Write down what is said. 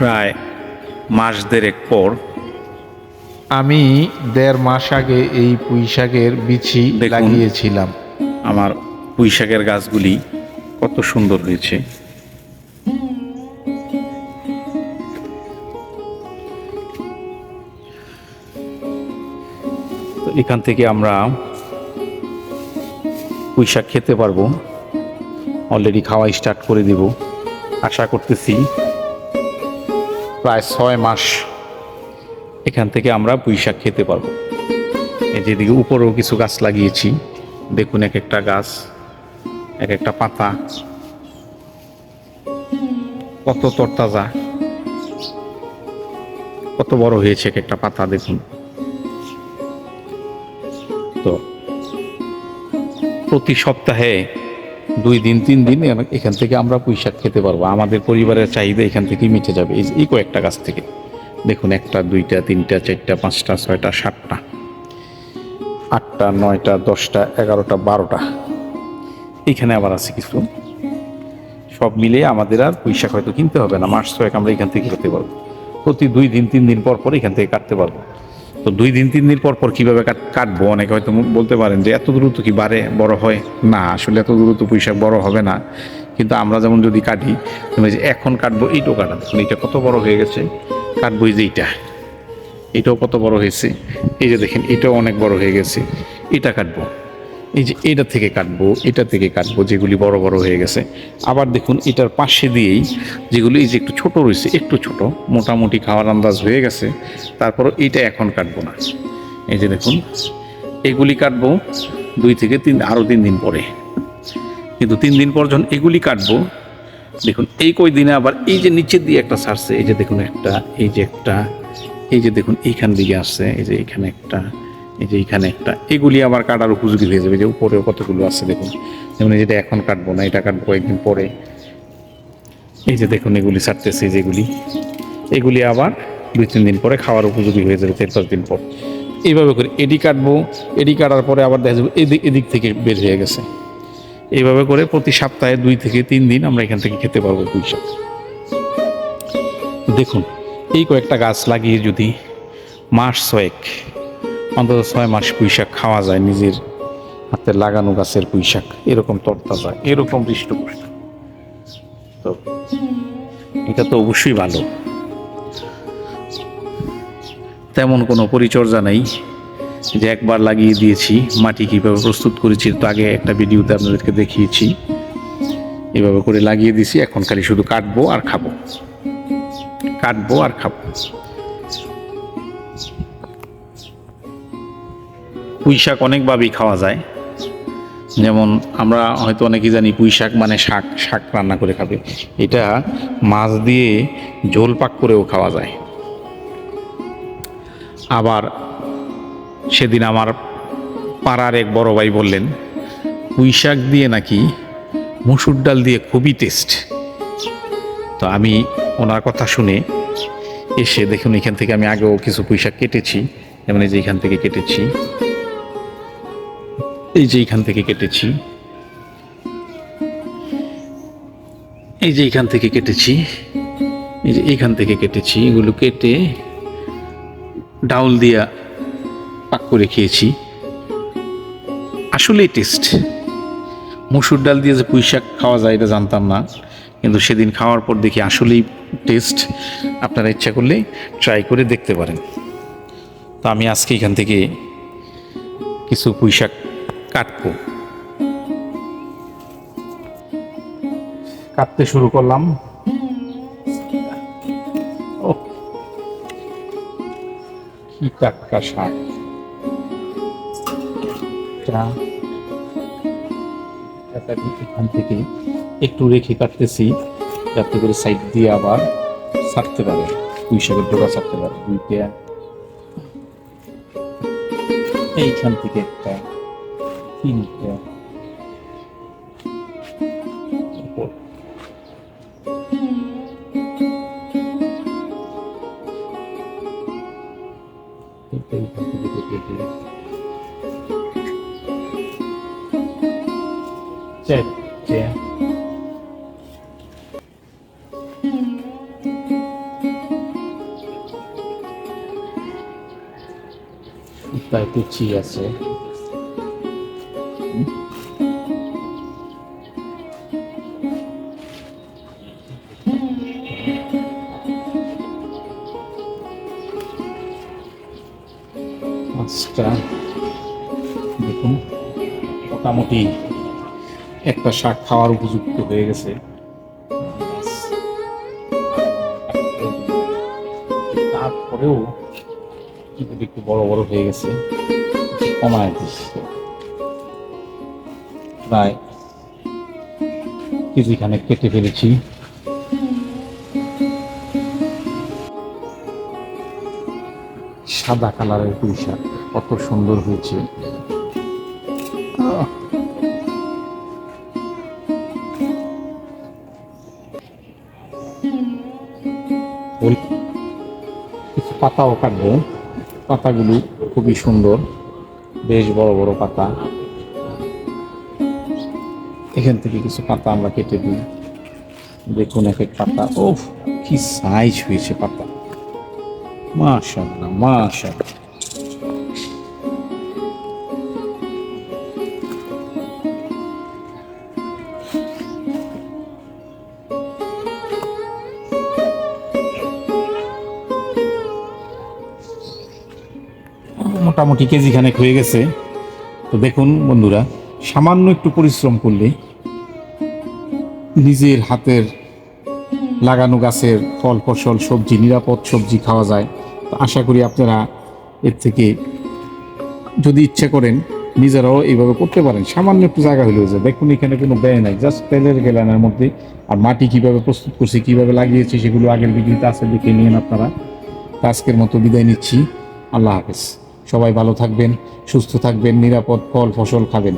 প্রায় মাস দেড়েক পর আমি 1.5 মাস আগে এই পুঁই শাকের বিচি দেখুন। লাগিয়েছিলাম। আমার পুঁই শাকের গাছগুলি কত সুন্দর হয়েছে। তো এখান থেকে আমরা পুঁই শাক খেতে পারবো। অলরেডি খাওয়া স্টার্ট করে দিব। আশা করতেছি প্রায় 6 মাস এখান থেকে আমরা পুঁই শাক খেতে পারবো। এই যেদিকে উপরেও কিছু গাছ লাগিয়েছি, দেখুন এক একটা গাছ, এক একটা পাতা কত তরতাজা, কত বড় হয়েছে এক একটা পাতা দেখুন। তো প্রতি সপ্তাহে 2 দিন 3 দিন এখান থেকে আমরা পুঁই শাক খেতে পারবো। আমাদের পরিবারের চাহিদা এখান থেকেই মিটে যাবে। এই কয়েকটা গাছ থেকে দেখুন, 1টা 2টা 3টা 4টা 5টা 6টা 7টা 8টা 9টা 10টা 11টা 12টা, এইখানে আবার আছে কিছু। সব মিলিয়ে আমাদের আর পুঁই শাক হয়তো কিনতে হবে না, মাস 6 আমরা এখান থেকে খেতে পারবো। প্রতি 2 দিন 3 দিন পর পর এখান থেকে কাটতে পারবো। তো 2 দিন 3 দিন পর পর কীভাবে কাটবো, অনেকে হয়তো বলতে পারেন যে এত দ্রুত কি বাড়ে বড় হয়? না, আসলে এত দ্রুত পুঁই শাক বড় হবে না। কিন্তু আমরা যেমন যদি কাটি, তুমি যে এখন কাটবো এইটাও কাটা, দেখুন এইটা কত বড় হয়ে গেছে। কাটবো এই যে এটাও কত বড় হয়েছে। এই যে দেখেন এটাও অনেক বড় হয়ে গেছে। এটা কাটবো, এই যে এটা থেকে কাটবো, এটা থেকে কাটবো যেগুলি বড় বড় হয়ে গেছে। আবার দেখুন এটার পাশে দিয়েই যেগুলি এই যে একটু ছোট রয়েছে, একটু ছোট, মোটামুটি খাওয়ার আন্দাজ হয়ে গেছে, তারপরও এইটা এখন কাটবো না। এই যে দেখুন এগুলি কাটবো 2 থেকে 3 আরও 3 দিন পরে। কিন্তু 3 দিন পর যখন এগুলি কাটবো, দেখুন এই কই দিনে আবার এই যে নিচের দিয়ে একটা ছাড়ছে, এই যে দেখুন একটা, এই যে একটা, এই যে দেখুন এইখান দিকে আসছে, এই যে এখানে একটা, এই যে এইখানে একটা, এগুলি আবার কাটার উপযোগী হয়ে যাবে। যে উপরেও কতগুলো আছে দেখুন, যেমন যেটা এখন কাটবো না, এটা কাটবো একদিন পরে। এই যে দেখুন এগুলি ছাড়তেছে, যেগুলি এগুলি আবার 2-3 দিন পরে খাওয়ার উপযোগী হয়ে যাবে, 4-5 দিন পর। এইভাবে করে এডি কাটবো, এডি কাটার পরে আবার দেখা যাবে এদিক থেকে বের হয়ে গেছে। এইভাবে করে প্রতি সপ্তাহে 2 থেকে 3 দিন আমরা এখান থেকে খেতে পারবো পুঁই শাক। দেখুন এই কয়েকটা গাছ লাগিয়ে যদি মাস 6 অন্তত 6 মাস পুঁই শাক খাওয়া যায়, নিজের হাতে লাগানো গাছের পুঁই শাক, এরকম তরতাজা, এরকম হৃষ্টপুষ্ট, তো এটা তো অবশ্যই ভালো। তেমন কোনো পরিচর্যা নেই, যে একবার লাগিয়ে দিয়েছি। মাটি কীভাবে প্রস্তুত করেছি তো আগে একটা ভিডিওতে আপনাদেরকে দেখিয়েছি। এভাবে করে লাগিয়ে দিয়েছি, এখন খালি শুধু কাটবো আর খাবো, কাটবো আর খাবো। পুঁই শাক অনেকভাবেই খাওয়া যায়। যেমন আমরা হয়তো অনেকেই জানি পুঁই শাক মানে শাক, শাক রান্না করে খাবে। এটা মাছ দিয়ে ঝোল পাক করেও খাওয়া যায়। আবার সেদিন আমার পাড়ার এক বড় ভাই বললেন পুঁই শাক দিয়ে নাকি মসুর ডাল দিয়ে খুবই টেস্ট। তো আমি ওনার কথা শুনে এসে দেখুন এখান থেকে আমি আগেও কিছু পুঁই শাক কেটেছি, যেমন এই যে এখান থেকে কেটেছি, এই যে এইখান থেকে কেটেছি, এই যে এইখান থেকে কেটেছি, এই যে এইখান থেকে কেটেছি, এগুলো কেটে ডাউল দিয়া পাক করে খেয়েছি। আসলেই টেস্ট। মসুর ডাল দিয়ে যে পুঁই শাক খাওয়া যায় এটা জানতাম না, কিন্তু সেদিন খাওয়ার পর দেখি আসলেই টেস্ট। আপনারা ইচ্ছা করলে ট্রাই করে দেখতে পারেন। তো আমি আজকে এখান থেকে কিছু পুঁই শাক কাটবো, কাটতে শুরু করলাম। ও কি টাটকা শাক! এখান থেকে একটু রেখে কাটতেছি, যাতে করে সাইড দিয়ে আবার ছাড়তে পারে, পুঁই শাকের ডোকা ছাড়তে পারে। দুইটা এইখান থেকে একটা, তিনটা, এইখান থেকে কেটে চারটে, রাস্তায় পিছিয়ে আছে। মাছটা দেখুন মোটামুটি একটা শাক খাওয়ার উপযুক্ত হয়ে গেছে। তারপরেও কিন্তু একটু বড় বড় হয়ে গেছে, কমায় দিচ্ছে প্রায় কেজিখানে কেটে ফেলেছি। সাদা কালারের পুঁই শাক কত সুন্দর হয়েছে। কিছু পাতাও কাটবো, পাতাগুলো খুবই সুন্দর, বেশ বড় বড় পাতা। এখান থেকে কিছু পাতা আমরা কেটে দিই। দেখুন এক এক পাতা, ও কি সাইজ হয়েছে পাতা, মাশাআল্লাহ মাশাআল্লাহ। মোটামুটি কেজি খানেক হয়ে গেছে। তো দেখুন বন্ধুরা, সামান্য একটু পরিশ্রম করলে নিজের হাতের লাগানো গাছের ফল ফসল সবজি, নিরাপদ সবজি খাওয়া যায়। তো আশা করি আপনারা এর থেকে যদি ইচ্ছে করেন নিজেরাও এইভাবে করতে পারেন। সামান্য একটু জায়গা হলেও যায়। দেখুন এখানে কোনো ব্যয় নাই, জাস্ট তেলের গ্যালানের মধ্যে। আর মাটি কিভাবে প্রস্তুত করছি, কিভাবে লাগিয়েছি, সেগুলো আগের ভিডিওতে আছে, দেখে নিন আপনারা। তো আজকের মতো বিদায় নিচ্ছি, আল্লাহ হাফেজ। সবাই ভালো থাকবেন, সুস্থ থাকবেন, নিরাপদ ফল ফসল খাবেন।